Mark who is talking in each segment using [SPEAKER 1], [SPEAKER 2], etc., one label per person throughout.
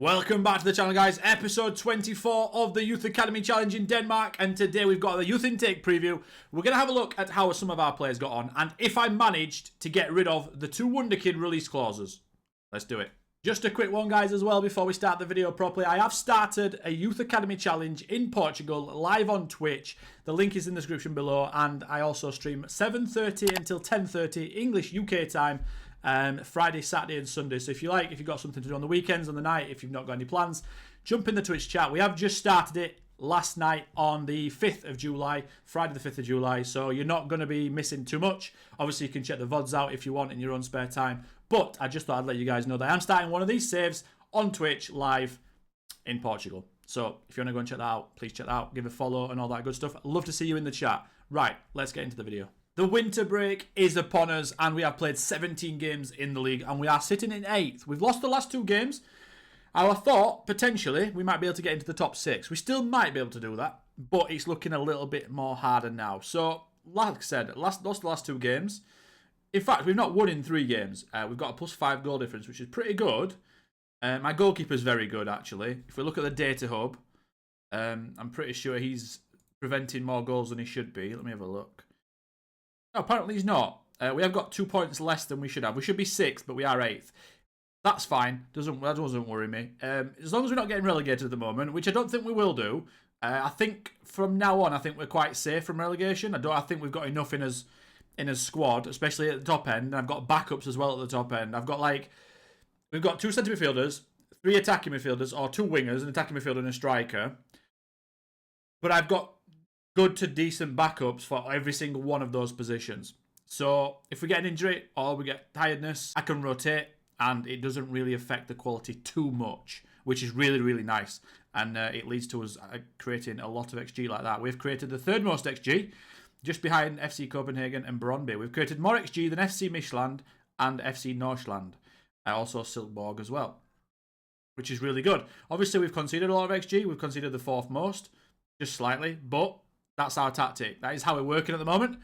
[SPEAKER 1] Welcome back to the channel, guys. Episode 24 of the Youth Academy Challenge in Denmark. And today we've got the Youth Intake preview. We're going to have a look at how some of our players got on and if I managed to get rid of the 2 Wonder Kid release clauses. Let's do it. Just a quick one, guys, as well, before we start the video properly. I have started a Youth Academy Challenge in Portugal, live on Twitch. The link is in the description below. And I also stream 7:30 until 10:30 English UK time. Friday, Saturday and Sunday. So if you've got something to do on the weekends, on the night, if you've not got any plans, jump in the Twitch chat. We have just started it last night on the 5th of July, Friday the 5th of July. So you're not going to be missing too much. Obviously, you can check the VODs out if you want in your own spare time. But I just thought I'd let you guys know that I'm starting one of these saves on Twitch live in Portugal. So if you want to go and check that out, please check that out. Give a follow and all that good stuff. I'd love to see you in the chat. Right, let's get into the video. The winter break is upon us and we have played 17 games in the league and we are sitting in 8th. We've lost the last 2 games. I thought, potentially, we might be able to get into the top 6. We still might be able to do that, but it's looking a little bit more harder now. So, like I said, lost the last 2 games. In fact, we've not won in 3 games. We've got a +5 goal difference, which is pretty good. My goalkeeper's very good, actually. If we look at the data hub, I'm pretty sure he's preventing more goals than he should be. Let me have a look. No, apparently he's not. We have got 2 points less than we should have. We should be 6th, but we are 8th. That's fine. That doesn't worry me. As long as we're not getting relegated at the moment, which I don't think we will do. I think from now on, I think we're quite safe from relegation. I think we've got enough in us squad, especially at the top end. And I've got backups as well at the top end. We've got 2 centre midfielders, 3 attacking midfielders, or 2 wingers, an attacking midfielder and a striker. But I've got good to decent backups for every single one of those positions. So if we get an injury or we get tiredness, I can rotate and it doesn't really affect the quality too much, which is really, really nice. And it leads to us creating a lot of XG like that. We've created the 3rd most XG, just behind FC Copenhagen and Brøndby. We've created more XG than FC Midtjylland and FC Nordsjælland. Also Silkeborg as well, which is really good. Obviously, we've conceded a lot of XG. We've conceded the 4th most, just slightly, but that's our tactic. That is how we're working at the moment.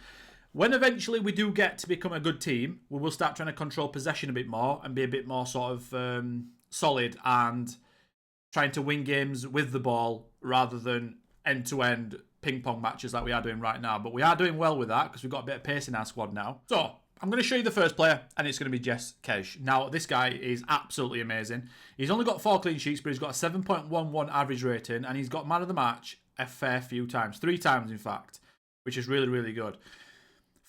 [SPEAKER 1] When eventually we do get to become a good team, we will start trying to control possession a bit more and be a bit more sort of solid and trying to win games with the ball rather than end-to-end ping-pong matches like we are doing right now. But we are doing well with that because we've got a bit of pace in our squad now. So, I'm going to show you the first player, and it's going to be Jess Kej. Now, this guy is absolutely amazing. He's only got 4 clean sheets, but he's got a 7.11 average rating, and he's got man of the match a fair few times. 3 times, in fact, which is really, really good.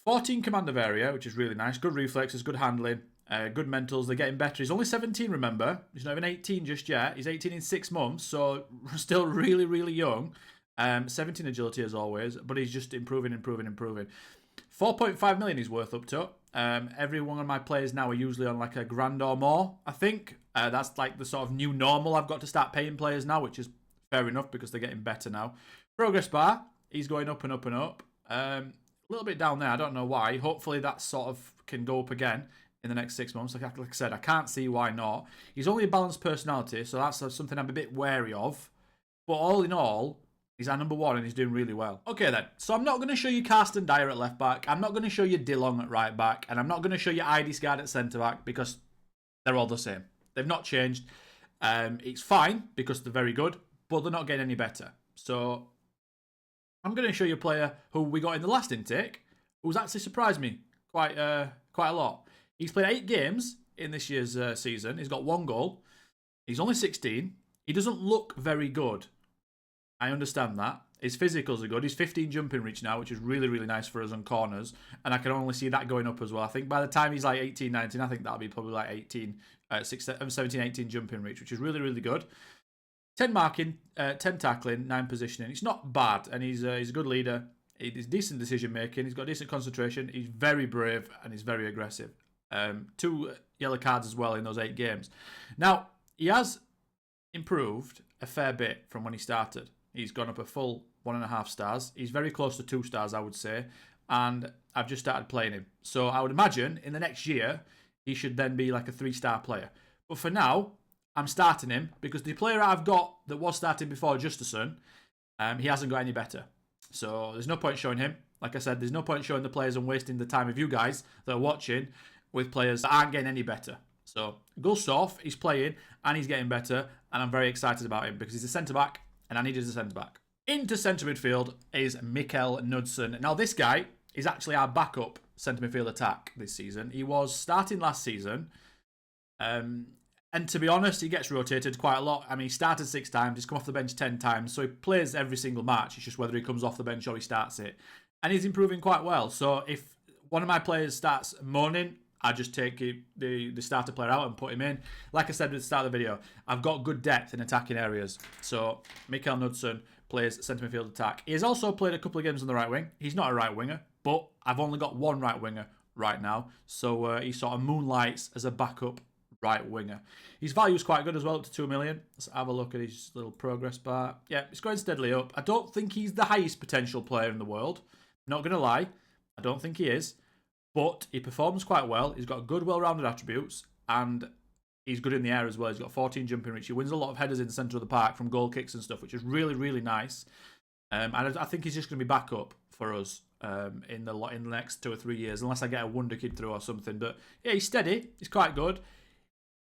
[SPEAKER 1] 14 command of area, which is really nice. Good reflexes, good handling, good mentals. They're getting better. He's only 17, remember. He's not even 18 just yet. He's 18 in 6 months, so still really, really young. 17 agility as always, but he's just improving. 4.5 million he's worth up to. Every one of my players now are usually on like a grand or more, I think. That's like the sort of new normal. I've got to start paying players now, which is fair enough because they're getting better now. Progress bar, he's going up and up and up. A little bit down there, I don't know why. Hopefully that sort of can go up again in the next 6 months. Like I said, I can't see why not. He's only a balanced personality, so that's something I'm a bit wary of. But all in all, he's our number 1 and he's doing really well. Okay then, so I'm not going to show you Carsten Dyer at left back. I'm not going to show you Dillon at right back. And I'm not going to show you Idesgaard at centre back because they're all the same. They've not changed. It's fine because they're very good, but they're not getting any better. So I'm going to show you a player who we got in the last intake who's actually surprised me quite a lot. He's played 8 games in this year's season. He's got 1 goal. He's only 16. He doesn't look very good. I understand that. His physicals are good. He's 15 jumping reach now, which is really, really nice for us on corners. And I can only see that going up as well. I think by the time he's like 18, 19, I think that'll be probably like 17, 18 jumping reach, which is really, really good. 10 marking, 10 tackling, 9 positioning. It's not bad, and he's a good leader. He's decent decision making. He's got decent concentration. He's very brave, and he's very aggressive. 2 yellow cards as well in those 8 games. Now, he has improved a fair bit from when he started. He's gone up a full 1.5 stars. He's very close to 2 stars, I would say. And I've just started playing him. So I would imagine in the next year, he should then be like a 3-star player. But for now, I'm starting him because the player I've got that was starting before Justerson, he hasn't got any better. So there's no point showing him. Like I said, there's no point showing the players and wasting the time of you guys that are watching with players that aren't getting any better. So Gulstorff, he's playing and he's getting better. and I'm very excited about him because he's a centre-back, and I needed a centre-back. Into centre midfield is Mikael Knudsen. Now, this guy is actually our backup centre midfield attack this season. He was starting last season, and to be honest, he gets rotated quite a lot. I mean, he started 6 times, he's come off the bench 10 times, so he plays every single match. It's just whether he comes off the bench or he starts it. And he's improving quite well. So if one of my players starts moaning, I just take the starter player out and put him in. Like I said at the start of the video, I've got good depth in attacking areas. So Mikael Knudsen plays centre midfield attack. He has also played a couple of games on the right wing. He's not a right winger, but I've only got one right winger right now. So he sort of moonlights as a backup right winger. His value is quite good as well, up to 2 million. Let's have a look at his little progress bar. Yeah, it's going steadily up. I don't think he's the highest potential player in the world. Not going to lie. I don't think he is. But he performs quite well. He's got good, well-rounded attributes. And he's good in the air as well. He's got 14 jumping reach. He wins a lot of headers in the centre of the park from goal kicks and stuff, which is really, really nice. And I think he's just going to be backup for us in the next 2 or 3 years, unless I get a wonder kid through or something. But yeah, he's steady. He's quite good.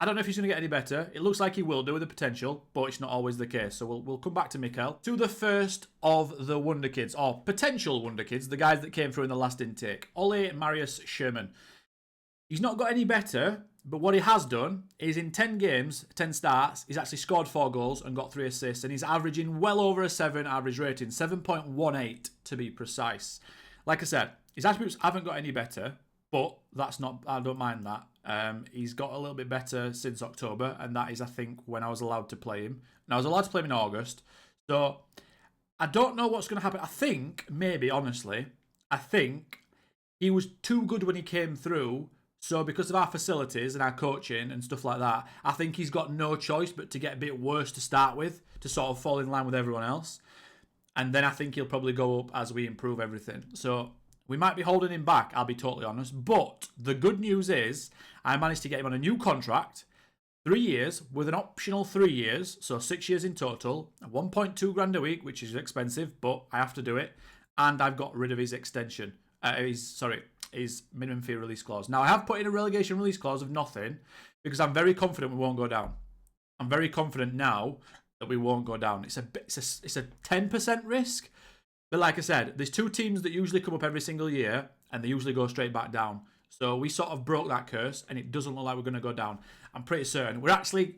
[SPEAKER 1] I don't know if he's going to get any better. It looks like he will do with the potential, but it's not always the case. So we'll come back to Mikael. To the first of the wonder kids, or potential wonder kids, the guys that came through in the last intake. Ole Marius Sherman. He's not got any better, but what he has done is in 10 games, 10 starts, he's actually scored 4 goals and got 3 assists, and he's averaging well over a 7 average rating, 7.18 to be precise. Like I said, his attributes haven't got any better, but that's not, I don't mind that. He's got a little bit better since October, and that is, I think, when I was allowed to play him. And I was allowed to play him in August. So I don't know what's going to happen. I think, maybe, honestly, I think he was too good when he came through. So because of our facilities and our coaching and stuff like that, I think he's got no choice but to get a bit worse to start with, to sort of fall in line with everyone else. And then I think he'll probably go up as we improve everything. So we might be holding him back, I'll be totally honest. But the good news is I managed to get him on a new contract, 3 years with an optional 3 years, so 6 years in total, 1.2 grand a week, which is expensive, but I have to do it. And I've got rid of his extension. His minimum fee release clause. Now, I have put in a relegation release clause of nothing because I'm very confident we won't go down. I'm very confident now that we won't go down. It's a 10% risk. But like I said, there's 2 teams that usually come up every single year, and they usually go straight back down. So we sort of broke that curse, and it doesn't look like we're going to go down. I'm pretty certain. We're actually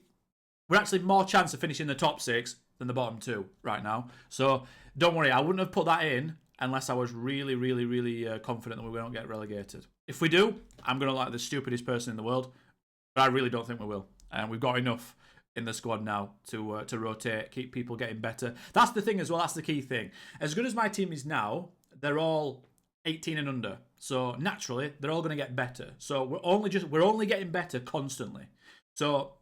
[SPEAKER 1] more chance of finishing the top 6 than the bottom 2 right now. So don't worry, I wouldn't have put that in unless I was really, really, really confident that we won't get relegated. If we do, I'm going to look like the stupidest person in the world, but I really don't think we will. And we've got enough in the squad now to rotate, keep people getting better. That's the thing as well. That's the key thing. As good as my team is now, they're all 18 and under. So naturally, they're all going to get better. So we're only getting better constantly. So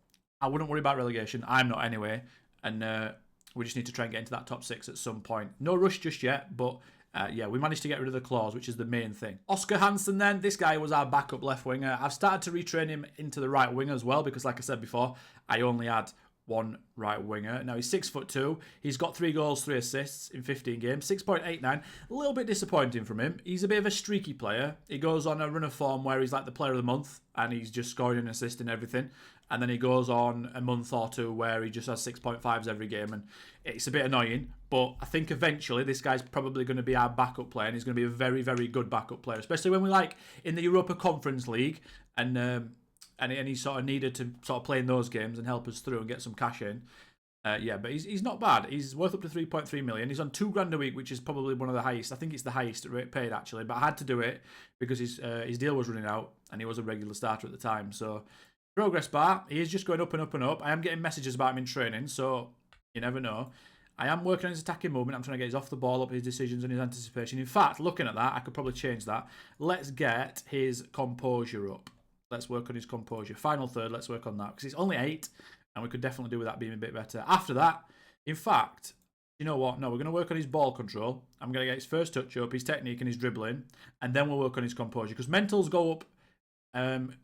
[SPEAKER 1] I wouldn't worry about relegation. I'm not anyway. And we just need to try and get into that top 6 at some point. No rush just yet, but yeah, we managed to get rid of the clause, which is the main thing. Oscar Hansen then, this guy was our backup left winger. I've started to retrain him into the right wing as well, because like I said before, I only had one right winger. Now he's 6'2". He's got 3 goals, 3 assists in 15 games, 6.89. A little bit disappointing from him. He's a bit of a streaky player. He goes on a run of form where he's like the player of the month, and he's just scoring and assisting everything. And then he goes on a month or 2 where he just has 6.5s every game, and it's a bit annoying. But I think eventually this guy's probably going to be our backup player, and he's going to be a very, very good backup player, especially when we like in the Europa Conference League, and he sort of needed to sort of play in those games and help us through and get some cash in. Yeah, but he's not bad. He's worth up to 3.3 million. He's on 2 grand a week, which is probably one of the highest. I think it's the highest rate paid actually, but I had to do it because his deal was running out and he was a regular starter at the time. So progress bar, he is just going up and up and up. I am getting messages about him in training, so you never know. I am working on his attacking movement. I'm trying to get his off the ball up, his decisions and his anticipation. In fact, looking at that, I could probably change that. Let's get his composure up. Let's work on his composure. Final third, let's work on that. Because it's only 8, and we could definitely do with that being a bit better. After that, in fact, you know what? No, we're going to work on his ball control. I'm going to get his first touch up, his technique and his dribbling. And then we'll work on his composure. Because mentals go up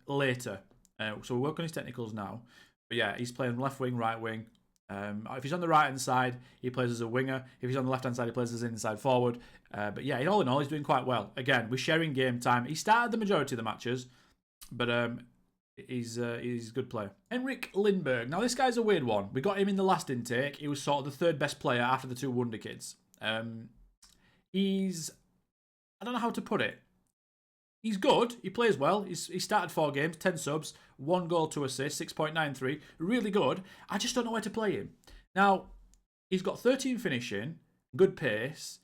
[SPEAKER 1] later. So we'll work on his technicals now. But yeah, he's playing left wing, right wing. If he's on the right-hand side, he plays as a winger. If he's on the left-hand side, he plays as an inside forward. But yeah, all in all, he's doing quite well. Again, we're sharing game time. He started the majority of the matches. But He's a good player. Henrik Lindberg. Now, this guy's a weird one. We got him in the last intake. He was sort of the third best player after the two wonder kids. He's... I don't know how to put it. He's good. He plays well. He started 4 games, 10 subs, 1 goal, 2 assists, 6.93. Really good. I just don't know where to play him. Now, he's got 13 finishing, good pace,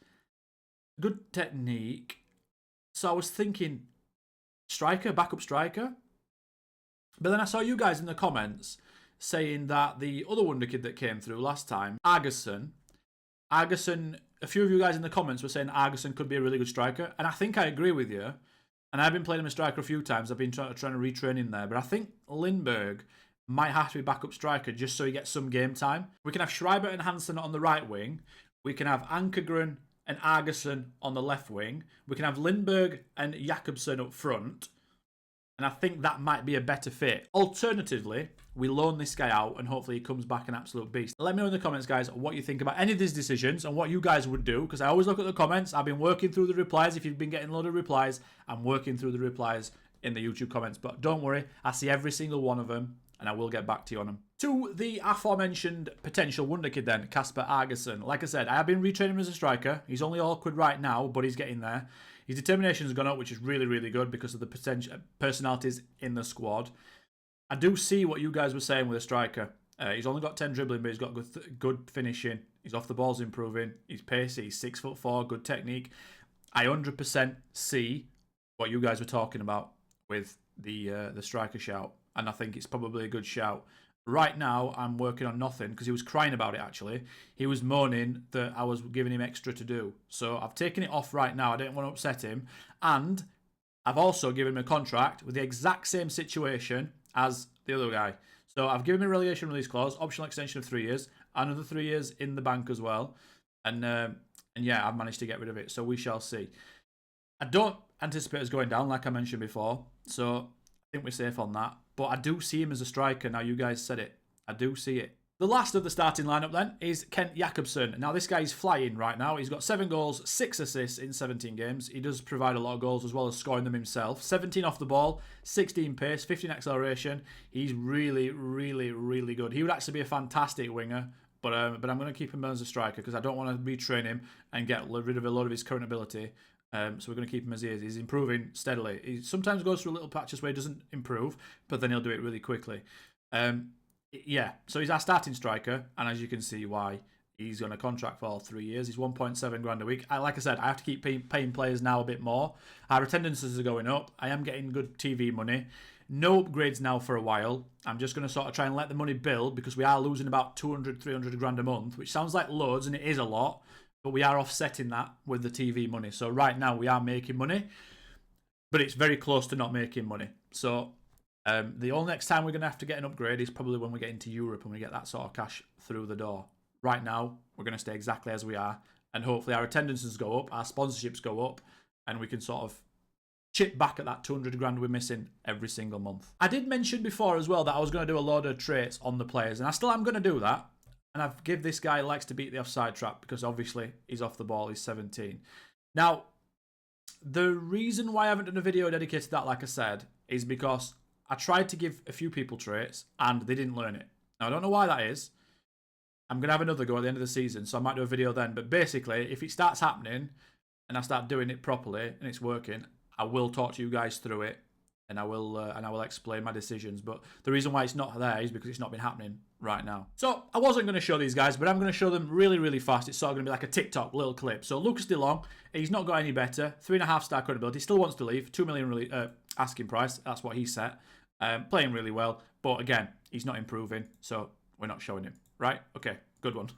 [SPEAKER 1] good technique. So I was thinking, striker, backup striker. But then I saw you guys in the comments saying that the other wonder kid that came through last time, Argerson, a few of you guys in the comments were saying Argerson could be a really good striker. And I think I agree with you. And I've been playing him as striker a few times. I've been trying to retrain him there. But I think Lindberg might have to be backup striker just so he gets some game time. We can have Schreiber and Hansen on the right wing. We can have Ankergren and Argerson on the left wing. We can have Lindberg and Jakobsen up front. And I think that might be a better fit. Alternatively, we loan this guy out and hopefully he comes back an absolute beast. Let me know in the comments, guys, what you think about any of these decisions and what you guys would do. Because I always look at the comments. I've been working through the replies. If you've been getting a lot of replies, I'm working through the replies in the YouTube comments. But don't worry, I see every single one of them and I will get back to you on them. To the aforementioned potential wonder kid then, Kasper Argerson. Like I said, I have been retraining him as a striker. He's only awkward right now, but he's getting there. His determination has gone up, which is really, really good because of the potential personalities in the squad. I do see what you guys were saying with a striker. He's only got 10 dribbling, but he's got good finishing. His off the ball's improving. He's pacey. He's 6'4", good technique. I 100% see what you guys were talking about with the striker shout, and I think it's probably a good shout. Right now, I'm working on nothing because he was crying about it, actually. He was moaning that I was giving him extra to do. So I've taken it off right now. I didn't want to upset him. And I've also given him a contract with the exact same situation as the other guy. So I've given him a relegation release clause, optional extension of 3 years, another 3 years in the bank as well. And yeah, I've managed to get rid of it. So we shall see. I don't anticipate us going down, like I mentioned before. So I think we're safe on that. But I do see him as a striker. Now, you guys said it. I do see it. The last of the starting lineup then is Kent Jakobsen. Now, this guy's flying right now. He's got 7 goals, 6 assists in 17 games. He does provide a lot of goals as well as scoring them himself. 17 off the ball, 16 pace, 15 acceleration. He's really, really, really good. He would actually be a fantastic winger. But I'm going to keep him as a striker because I don't want to retrain him and get rid of a lot of his current ability. So we're going to keep him as he is. He's improving steadily. He sometimes goes through little patches where he doesn't improve, but then he'll do it really quickly. Yeah, so he's our starting striker, and as you can see why, he's on a contract for 3 years. He's 1.7 grand a week. Like I said, I have to keep paying players now a bit more. Our attendances are going up. I am getting good TV money. No upgrades now for a while. I'm just going to sort of try and let the money build because we are losing about 200, 300 grand a month, which sounds like loads, and it is a lot. But we are offsetting that with the TV money. So right now we are making money, but it's very close to not making money. So the only next time we're going to have to get an upgrade is probably when we get into Europe and we get that sort of cash through the door. Right now, we're going to stay exactly as we are. And hopefully our attendances go up, our sponsorships go up, and we can sort of chip back at that 200 grand we're missing every single month. I did mention before as well that I was going to do a load of traits on the players, and I still am going to do that. And I've give this guy likes to beat the offside trap because obviously he's off the ball, he's 17. Now, the reason why I haven't done a video dedicated to that, like I said, is because I tried to give a few people traits and they didn't learn it. Now, I don't know why that is. I'm going to have another go at the end of the season, so I might do a video then. But basically, if it starts happening and I start doing it properly and it's working, I will talk to you guys through it and I will explain my decisions. But the reason why it's not there is because it's not been happening right now. So I wasn't going to show these guys, but I'm going to show them really, really fast. It's sort of going to be like a TikTok little clip. So Lucas De Long, he's not got any better. 3.5 star credibility. Still wants to leave. 2 million asking price. That's what he set. Playing really well. But again, he's not improving. So we're not showing him. Right? Okay. Good one.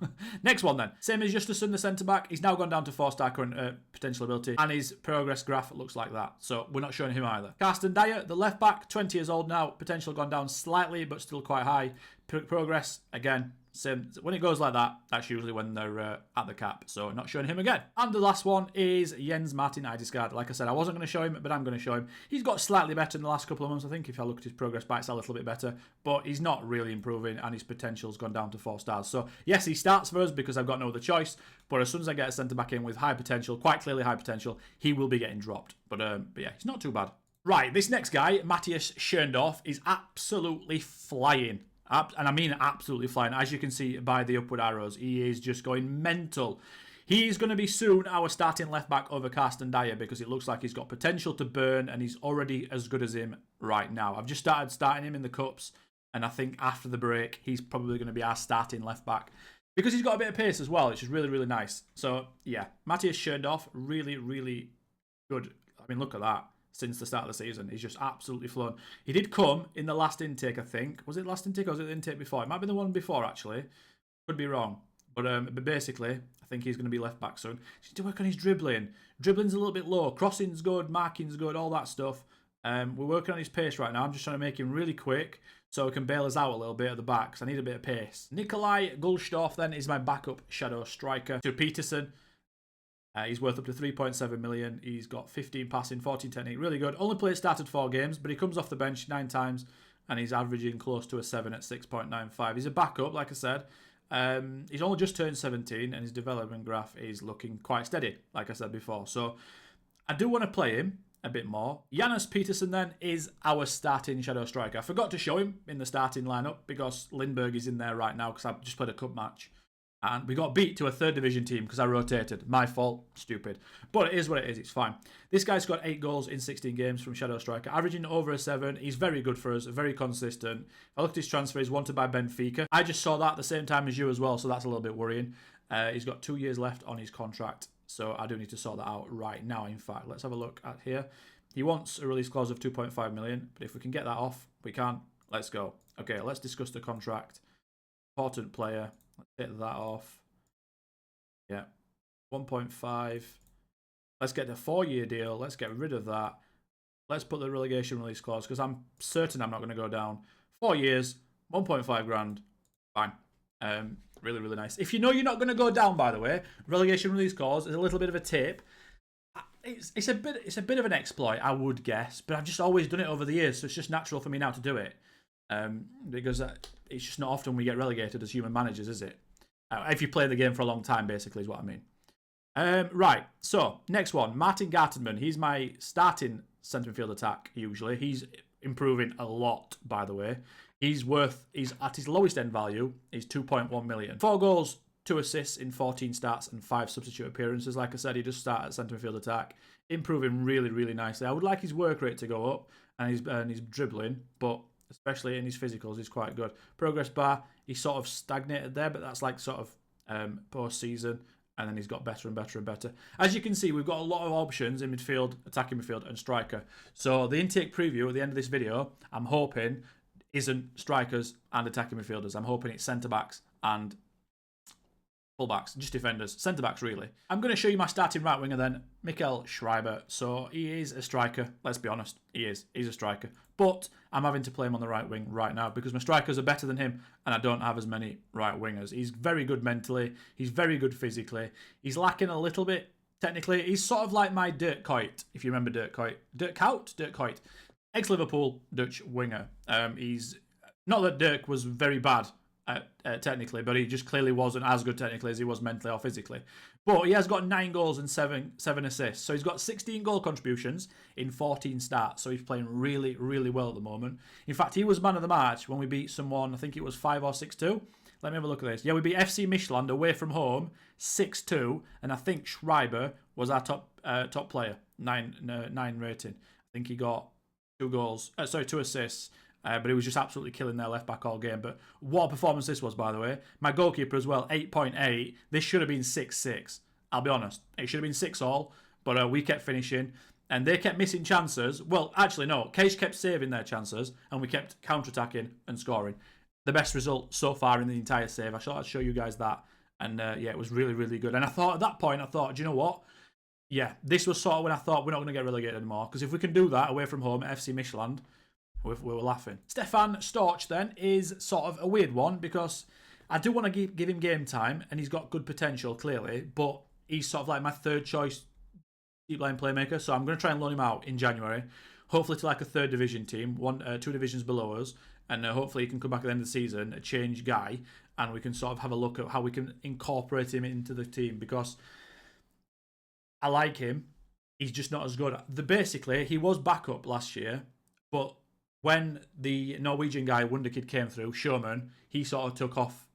[SPEAKER 1] Next one then. Same as Justin, the centre-back. He's now gone down to 4-star current potential ability. And his progress graph looks like that. So we're not showing him either. Carsten Dyer, the left-back, 20 years old now. Potential gone down slightly, but still quite high. Progress, again, same. When it goes like that, that's usually when they're at the cap. So not showing him again. And the last one is Jens Martin Eidesgaard. Like I said, I wasn't going to show him, but I'm going to show him. He's got slightly better in the last couple of months. I think if I look at his progress bar, it's a little bit better. But he's not really improving, and his potential's gone down to 4 stars. So yes, he starts for us because I've got no other choice. But as soon as I get a centre-back in with high potential, quite clearly high potential, he will be getting dropped. But yeah, he's not too bad. Right, this next guy, Matthias Schöndorf, is absolutely flying. And I mean absolutely flying. As you can see by the upward arrows, he is just going mental. He's going to be soon our starting left-back over Carsten Dyer because it looks like he's got potential to burn and he's already as good as him right now. I've just starting him in the Cups, and I think after the break, he's probably going to be our starting left-back because he's got a bit of pace as well, which is really, really nice. So, yeah, Matthias Schöndorf, really, really good. I mean, look at that. Since the start of the season, he's just absolutely flown. He did come in the last intake, I think. Was it last intake or was it the intake before? It might be the one before, actually. Could be wrong. But basically, I think he's going to be left back soon. He needs to work on his dribbling. Dribbling's a little bit low. Crossing's good. Marking's good. All that stuff. We're working on his pace right now. I'm just trying to make him really quick so he can bail us out a little bit at the back. So I need a bit of pace. Nikolai Gulstorff then is my backup shadow striker. To Peterson. He's worth up to 3.7 million. He's got 15 passing, 14 technique. Really good. Only played started 4 games, but he comes off the bench 9 times and he's averaging close to a 7 at 6.95. He's a backup, like I said. He's only just turned 17 and his development graph is looking quite steady, like I said before. So I do want to play him a bit more. Janus Peterson then is our starting shadow striker. I forgot to show him in the starting lineup because Lindbergh is in there right now because I've just played a cup match. And we got beat to a 3rd division team because I rotated. My fault. Stupid. But it is what it is. It's fine. This guy's got 8 goals in 16 games from Shadow Striker, averaging over a 7. He's very good for us, very consistent. I looked at his transfer. He's wanted by Benfica. I just saw that at the same time as you as well, so that's a little bit worrying. He's got 2 years left on his contract, so I do need to sort that out right now, in fact. Let's have a look at here. He wants a release clause of 2.5 million, but if we can get that off, we can. Let's go. Okay, let's discuss the contract. Important player. Let's get that off. Yeah. 1.5. Let's get the 4-year deal. Let's get rid of that. Let's put the relegation release clause because I'm certain I'm not going to go down. 4 years, 1.5 grand. Fine. Really, really nice. If you know you're not going to go down, by the way, relegation release clause is a little bit of a tip. It's a bit of an exploit, I would guess, but I've just always done it over the years, so it's just natural for me now to do it. Because it's just not often we get relegated as human managers, is it? If you play the game for a long time, basically, is what I mean. Right, so next one, Martin Gartenmann. He's my starting centre midfield attack, usually. He's improving a lot, by the way. He's at his lowest end value, he's 2.1 million. 4 goals, 2 assists in 14 starts and 5 substitute appearances. Like I said, he does start at centre midfield attack, improving really, really nicely. I would like his work rate to go up and his dribbling, but especially in his physicals, he's quite good. Progress bar, he's sort of stagnated there, but that's like sort of post-season, and then he's got better and better and better. As you can see, we've got a lot of options in midfield, attacking midfield, and striker. So the intake preview at the end of this video, I'm hoping, isn't strikers and attacking midfielders. I'm hoping it's centre-backs and full-backs, just defenders. Centre-backs, really. I'm going to show you my starting right winger then, Michael Schreiber. So he is a striker, let's be honest. He is. He's a striker. But I'm having to play him on the right wing right now because my strikers are better than him and I don't have as many right wingers. He's very good mentally. He's very good physically. He's lacking a little bit technically. He's sort of like my Dirk Kuyt, if you remember Dirk Kuyt. Dirk Kuyt. Ex-Liverpool Dutch winger. He's not that Dirk was very bad technically, but he just clearly wasn't as good technically as he was mentally or physically. But he has got 9 goals and 7 assists. So he's got 16 goal contributions in 14 starts. So he's playing really, really well at the moment. In fact, he was man of the match when we beat someone, I think it was 5 or 6-2. Let me have a look at this. Yeah, we beat FC Michelin away from home 6-2. And I think Schreiber was our top player, 9 rating. I think he got 2 assists. But he was just absolutely killing their left back all game. But what a performance this was, by the way. My goalkeeper as well, 8.8. This should have been 6-6. I'll be honest. It should have been 6-all. But we kept finishing. And they kept missing chances. Well, actually, no. Cage kept saving their chances. And we kept counter-attacking and scoring. The best result so far in the entire save. I thought I'd show you guys that. And yeah, it was really, really good. And I thought at that point, do you know what? Yeah, this was sort of when I thought we're not going to get relegated anymore. Because if we can do that away from home at FC Michelin, we were laughing. Stefan Storch then is sort of a weird one because I do want to give him game time and he's got good potential clearly, but he's sort of like my 3rd choice deep line playmaker. So I'm going to try and loan him out in January, hopefully to like a 3rd division team, 2 divisions below us, and hopefully he can come back at the end of the season, a change guy, and we can sort of have a look at how we can incorporate him into the team because I like him. he's just not as good. Basically, he was backup last year, but when the Norwegian guy, wonderkid, came through, Schumann, he sort of took off.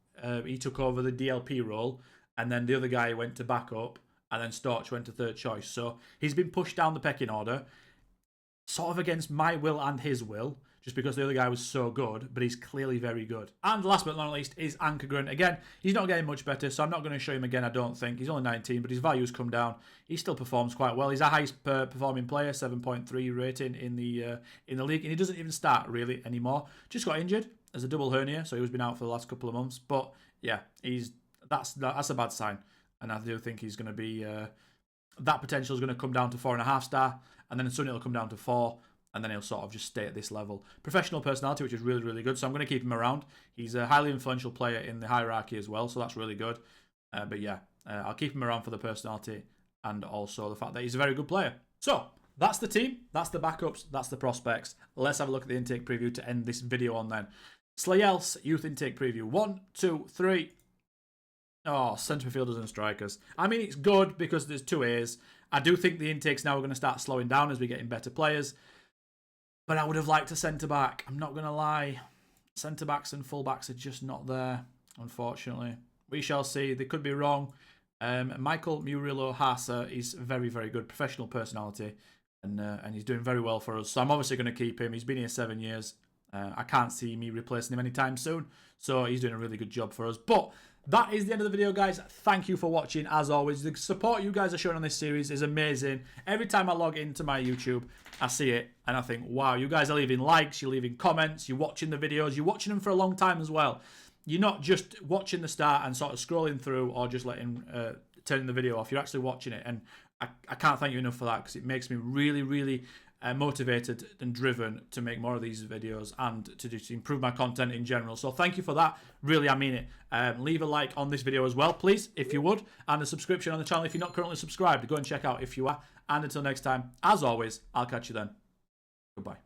[SPEAKER 1] He took over the DLP role, and then the other guy went to backup, and then Storch went to third choice. So he's been pushed down the pecking order, sort of against my will and his will, just because the other guy was so good, but he's clearly very good. And last but not least is Ankergren. Again, he's not getting much better, so I'm not going to show him again, I don't think. He's only 19, but his value's come down. He still performs quite well. He's a highest performing player, 7.3 rating in the league, and he doesn't even start really anymore. Just got injured as a double hernia, so he's been out for the last couple of months. But yeah, that's a bad sign, and I do think he's going to be that potential is going to come down to 4.5 star, and then soon it'll come down to 4. And then he'll sort of just stay at this level. Professional personality, which is really, really good. So I'm going to keep him around. He's a highly influential player in the hierarchy as well. So that's really good. But yeah, I'll keep him around for the personality and also the fact that he's a very good player. So that's the team. That's the backups. That's the prospects. Let's have a look at the intake preview to end this video on then. Slayel's youth intake preview. 1, 2, 3. Oh, centre midfielders and strikers. I mean, it's good because there's 2 A's. I do think the intakes now are going to start slowing down as we get in better players. But I would have liked a centre-back. I'm not going to lie. Centre-backs and full-backs are just not there, unfortunately. We shall see. They could be wrong. Michael Murillo-Hasa is very, very good. Professional personality. And he's doing very well for us. So I'm obviously going to keep him. He's been here 7 years. I can't see me replacing him anytime soon. So he's doing a really good job for us. But that is the end of the video, guys. Thank you for watching, as always. The support you guys are showing on this series is amazing. Every time I log into my YouTube, I see it, and I think, wow, you guys are leaving likes, you're leaving comments, you're watching the videos, you're watching them for a long time as well. You're not just watching the start and sort of scrolling through or just turning the video off. You're actually watching it, and I can't thank you enough for that, because it makes me really, really motivated and driven to make more of these videos and to just improve my content in general. So thank you for that. Really, I mean it. Leave a like on this video as well, please, if you would, and a subscription on the channel if you're not currently subscribed. Go and check out if you are. And until next time, as always, I'll catch you then. Goodbye.